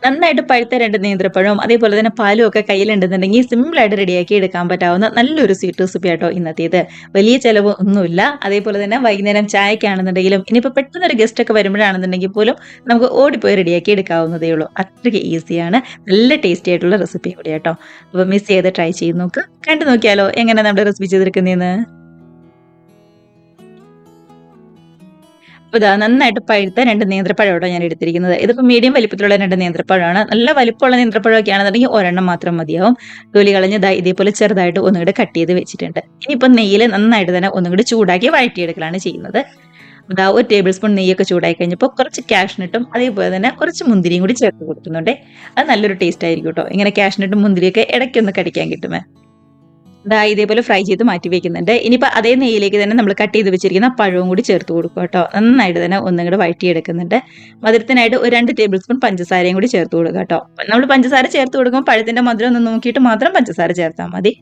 നന്നായിട്ട് പഴുത്ത 2 നേന്ത്രപ്പഴവും അതേപോലെ തന്നെ പാലും ഒക്കെ കയ്യിലുണ്ടെന്നുണ്ടെങ്കിൽ സിമ്പിളായിട്ട് റെഡിയാക്കി എടുക്കാൻ പറ്റാവുന്ന നല്ലൊരു സ്വീറ്റ് റെസിപ്പി ആട്ടോ ഇന്നത്തേത്. വലിയ ചെലവ് ഒന്നുമില്ല. അതേപോലെ തന്നെ വൈകുന്നേരം ചായക്കാണെന്നുണ്ടെങ്കിലും ഇനിയിപ്പോ പെട്ടെന്നൊരു ഗസ്റ്റ് ഒക്കെ വരുമ്പോഴാണെന്നുണ്ടെങ്കിൽ പോലും നമുക്ക് ഓടിപ്പോയി റെഡിയാക്കി എടുക്കാവുന്നതേ ഉള്ളൂ. അത്രയ്ക്ക് ഈസിയാണ്. നല്ല ടേസ്റ്റി ആയിട്ടുള്ള റെസിപ്പി കൂടിയാട്ടോ. അപ്പോൾ മിസ് ചെയ്ത് ട്രൈ ചെയ്ത് നോക്ക്. കണ്ടു നോക്കിയാലോ എങ്ങനെ നമ്മുടെ റെസിപ്പി ചെയ്തെടുക്കുന്നതെന്ന്. അപ്പൊ ഇതാ നന്നായിട്ട് പഴുത്ത 2 നേന്ത്രപ്പഴാട്ടോ ഞാൻ എടുത്തിരിക്കുന്നത്. ഇതിപ്പോ മീഡിയം വലിപ്പത്തിലുള്ള 2 നേന്ത്രപ്പഴമാണ്. നല്ല വലിപ്പമുള്ള നേന്ത്രപ്പഴമൊക്കെ ആണെന്നുണ്ടെങ്കിൽ ഒരെണ്ണം മാത്രം മതിയാവും. തൊലി കളഞ്ഞ് ദാ ഇതേപോലെ ചെറുതായിട്ട് ഒന്നുകൂടെ കട്ട് ചെയ്ത് വെച്ചിട്ടുണ്ട്. ഇനിയിപ്പോ നെയ്യില് നന്നായിട്ട് തന്നെ ഒന്നുകൂടി ചൂടാക്കി വഴറ്റിയെടുക്കലാണ് ചെയ്യുന്നത്. ദാ 1 ടേബിൾ സ്പൂൺ നെയ്യൊക്കെ ചൂടായി കഴിഞ്ഞപ്പോൾ കുറച്ച് കാഷ്നട്ടും അതേപോലെ തന്നെ കുറച്ച് മുന്തിരിയും കൂടി ചേർത്ത് കൊടുക്കുന്നുണ്ടേ. അത് നല്ലൊരു ടേസ്റ്റ് ആയിരിക്കും ട്ടോ. ഇങ്ങനെ കാഷ്നട്ടും മുന്തിരിയൊക്കെ ഇടയ്ക്കൊന്ന് കടിക്കാൻ കിട്ടുമേ. ദാ ഇതേപോലെ ഫ്രൈ ചെയ്ത് മാറ്റി വെക്കുന്നുണ്ട്. ഇനിയിപ്പോ അതേ നെയ്യിലേക്ക് തന്നെ നമ്മൾ കട്ട് ചെയ്ത് വെച്ചിരിക്കുന്ന പഴവും കൂടി ചേർത്ത് കൊടുക്കുക കേട്ടോ. നന്നായിട്ട് തന്നെ ഒന്നും കൂടെ വഴറ്റിയെടുക്കുന്നുണ്ട്. മധുരത്തിനായിട്ട് ഒരു 2 ടേബിൾ സ്പൂൺ പഞ്ചസാരയും കൂടി ചേർത്ത് കൊടുക്കുക കേട്ടോ. നമ്മൾ പഞ്ചസാര ചേർത്ത് കൊടുക്കുമ്പോൾ പഴത്തിന്റെ മധുരം ഒന്ന് നോക്കിയിട്ട് മാത്രം പഞ്ചസാര ചേർത്താൽ മതി.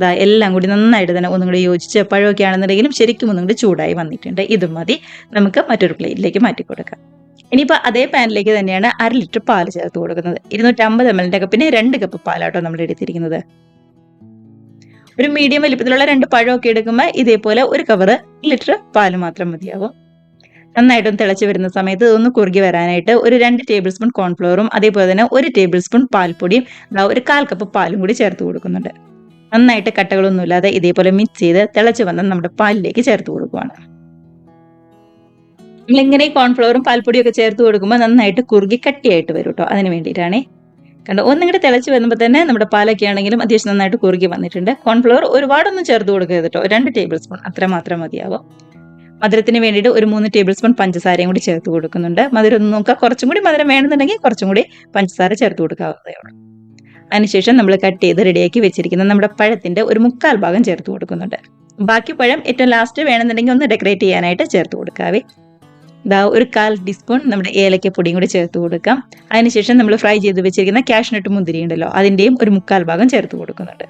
ദാ എല്ലാം കൂടി നന്നായിട്ട് തന്നെ ഒന്നും കൂടി യോജിച്ച് പഴമൊക്കെ ആണെന്നുണ്ടെങ്കിലും ശരിക്കും ഒന്നും കൂടി ചൂടായി വന്നിട്ടുണ്ട്. ഇതും മതി. നമുക്ക് മറ്റൊരു പ്ലേറ്റിലേക്ക് മാറ്റി കൊടുക്കാം. ഇനിയിപ്പോ അതേ പാനിലേക്ക് തന്നെയാണ് 1/2 ലിറ്റർ പാല് ചേർത്ത് കൊടുക്കുന്നത്. 250 ml കപ്പിന് 2 കപ്പ് പാലാട്ടോ നമ്മൾ എടുത്തിരിക്കുന്നത്. ഒരു മീഡിയം വലിപ്പത്തിലുള്ള 2 പഴമൊക്കെ എടുക്കുമ്പോൾ ഇതേപോലെ ഒരു കവറ് ലിറ്റർ പാല് മാത്രം മതിയാവും. നന്നായിട്ടൊന്ന് തിളച്ച് വരുന്ന സമയത്ത് ഇതൊന്ന് കുറുകി വരാനായിട്ട് ഒരു 2 ടേബിൾ സ്പൂൺ കോൺഫ്ലവറും അതേപോലെ തന്നെ 1 ടേബിൾ സ്പൂൺ പാൽപ്പൊടിയും ഒരു 1/4 കപ്പ് പാലും കൂടി ചേർത്ത് കൊടുക്കുന്നുണ്ട്. നന്നായിട്ട് കട്ടകളൊന്നുമില്ലാതെ ഇതേപോലെ മിക്സ് ചെയ്ത് തിളച്ച് വന്ന് നമ്മുടെ പാലിലേക്ക് ചേർത്ത് കൊടുക്കുവാണ്. നമ്മളിങ്ങനെ കോൺഫ്ലവറും പാൽപ്പൊടിയും ഒക്കെ ചേർത്ത് കൊടുക്കുമ്പോൾ നന്നായിട്ട് കുറുകി കട്ടിയായിട്ട് വരും കേട്ടോ. അതിന് വേണ്ടിയിട്ടാണേ. കണ്ടോ ഒന്നിങ്ങോട്ട് തിളച്ച് വരുമ്പോൾ തന്നെ നമ്മുടെ പാലൊക്കെ ആണെങ്കിലും അത്യാവശ്യം നന്നായിട്ട് കുറുകി വന്നിട്ടുണ്ട്. കോൺഫ്ലവർ ഒരുപാടൊന്നും ചേർത്ത് കൊടുക്കരുത് കേട്ടോ. 2 ടേബിൾ സ്പൂൺ അത്ര മാത്രം മതിയാവും. മധുരത്തിന് വേണ്ടിയിട്ട് ഒരു 3 ടേബിൾ സ്പൂൺ പഞ്ചസാരയും കൂടി ചേർത്ത് കൊടുക്കുന്നുണ്ട്. മധുരം ഒന്ന് നോക്കുക. കുറച്ചും കൂടി മധുരം വേണമെന്നുണ്ടെങ്കിൽ കുറച്ചും കൂടി പഞ്ചസാര ചേർത്ത് കൊടുക്കാവുന്നതേ ഉള്ളൂ. അതിനുശേഷം നമ്മൾ കട്ട് ചെയ്ത് റെഡിയാക്കി വെച്ചിരിക്കുന്ന നമ്മുടെ പഴത്തിന്റെ ഒരു 1/4 ഭാഗം ചേർത്ത് കൊടുക്കുന്നുണ്ട്. ബാക്കി പഴം ഏറ്റവും ലാസ്റ്റ് വേണമെന്നുണ്ടെങ്കിൽ ഒന്ന് ഡെക്കറേറ്റ് ചെയ്യാനായിട്ട് ചേർത്ത് കൊടുക്കാവേ. ദാ ഒരു 1/4 ടീസ്പൂൺ നമ്മുടെ ഏലക്കപ്പൊടിയും കൂടി ചേർത്ത് കൊടുക്കാം. അതിനുശേഷം നമ്മൾ ഫ്രൈ ചെയ്ത് വെച്ചിരിക്കുന്ന കാഷ്നട്ട് മുന്തിരി ഉണ്ടല്ലോ അതിന്റെയും ഒരു 1/4 ഭാഗം ചേർത്ത് കൊടുക്കുന്നുണ്ട്.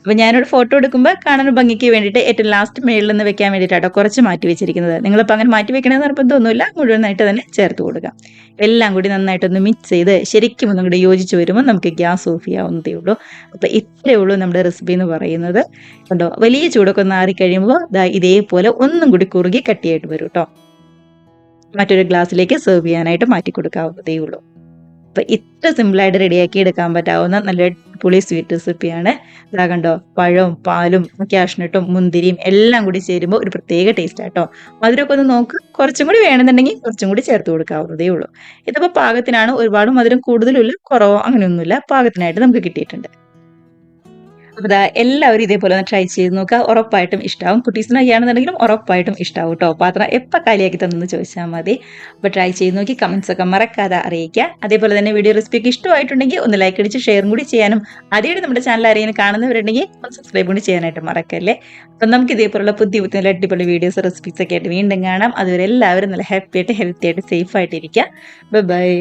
അപ്പൊ ഞാനൊരു ഫോട്ടോ എടുക്കുമ്പോൾ കാണാൻ ഭംഗിക്ക് വേണ്ടിയിട്ട് ഏറ്റവും ലാസ്റ്റ് മേളിൽ നിന്ന് വെക്കാൻ വേണ്ടിയിട്ടാട്ടോ കുറച്ച് മാറ്റി വെച്ചിരിക്കുന്നത്. നിങ്ങളിപ്പോൾ അങ്ങനെ മാറ്റി വെക്കണമെന്ന് നിർബന്ധമൊന്നുമില്ല. മുഴുവനായിട്ട് തന്നെ ചേർത്ത് കൊടുക്കാം. എല്ലാം കൂടി നന്നായിട്ടൊന്ന് മിക്സ് ചെയ്ത് ശരിക്കും ഒന്നും കൂടി യോജിച്ച് വരുമ്പോൾ നമുക്ക് ഗ്യാസ് ഓഫ് ചെയ്യാവുന്നതേ ഉള്ളൂ. അപ്പോൾ ഇത്രയേ ഉള്ളൂ നമ്മുടെ റെസിപ്പി എന്ന് പറയുന്നത്. കണ്ടോ വലിയ ചൂടൊക്കെ ഒന്ന് ആറിക്കഴിയുമ്പോൾ ഇതേപോലെ ഒന്നും കൂടി കുറുകി കട്ടിയായിട്ട് വരും കേട്ടോ. മറ്റൊരു ഗ്ലാസ്സിലേക്ക് സെർവ് ചെയ്യാനായിട്ട് മാറ്റി കൊടുക്കാവുന്നതേ ഉള്ളൂ. അപ്പൊ ഇത്ര സിമ്പിളായിട്ട് റെഡിയാക്കി എടുക്കാൻ പറ്റാവുന്ന നല്ല അടിപൊളി സ്വീറ്റ് റെസിപ്പിയാണ്. ഇതാ കണ്ടോ പഴവും പാലും കാഷ്നട്ടും മുന്തിരിയും എല്ലാം കൂടി ചേരുമ്പോൾ ഒരു പ്രത്യേക ടേസ്റ്റ് ആട്ടോ. മധുരമൊക്കെ ഒന്ന് നോക്ക്. കുറച്ചും കൂടി വേണമെന്നുണ്ടെങ്കിൽ കുറച്ചും കൂടി ചേർത്ത് കൊടുക്കാവുന്നതേ ഉള്ളൂ. ഇതിപ്പോൾ പാകത്തിനാണ്. ഒരുപാട് മധുരം കൂടുതലുമില്ല കുറവോ അങ്ങനെയൊന്നുമില്ല. പാകത്തിനായിട്ട് നമുക്ക് കിട്ടിയിട്ടുണ്ട്. അപ്പൊ ദാ എല്ലാവരും ഇതേപോലെ ഒന്ന് ട്രൈ ചെയ്ത് നോക്കുക. ഉറപ്പായിട്ടും ഇഷ്ടാവും. കുട്ടീസിനൊക്കെ ആണെന്നുണ്ടെങ്കിലും ഉറപ്പായിട്ടും ഇഷ്ടാവും കേട്ടോ. പാത്രം എപ്പോൾ കാലിയാക്കി തന്നെന്ന് ചോദിച്ചാൽ മതി. അപ്പോൾ ട്രൈ ചെയ്ത് നോക്കി കമന്റ്സ് ഒക്കെ മറക്കാതെ അറിയിക്കുക. അതേപോലെ തന്നെ വീഡിയോ റെസിപ്പിക്ക് ഇഷ്ടമായിട്ടുണ്ടെങ്കിൽ ഒന്ന് ലൈക്ക് അടിച്ച് ഷെയറും കൂടി ചെയ്യാനും ആദ്യമായിട്ട് നമ്മുടെ ചാനൽ ആരെങ്കിലും കാണുന്നവരുണ്ടെങ്കിൽ ഒന്ന് സബ്സ്ക്രൈബ് കൂടി ചെയ്യാനായിട്ട് മറക്കല്ലേ. അപ്പം നമുക്ക് ഇതേപോലുള്ള പുതിയ പുതിയ നല്ല അടിപൊളി വീഡിയോസ് റെസിപ്പീസ് ഒക്കെ ആയിട്ട് വീണ്ടും കാണാം. അതുവരെ എല്ലാവരും നല്ല ഹാപ്പി ആയിട്ട് ഹെൽത്തി ആയിട്ട് സേഫ് ആയിട്ട് ഇരിക്കുക. ബൈ.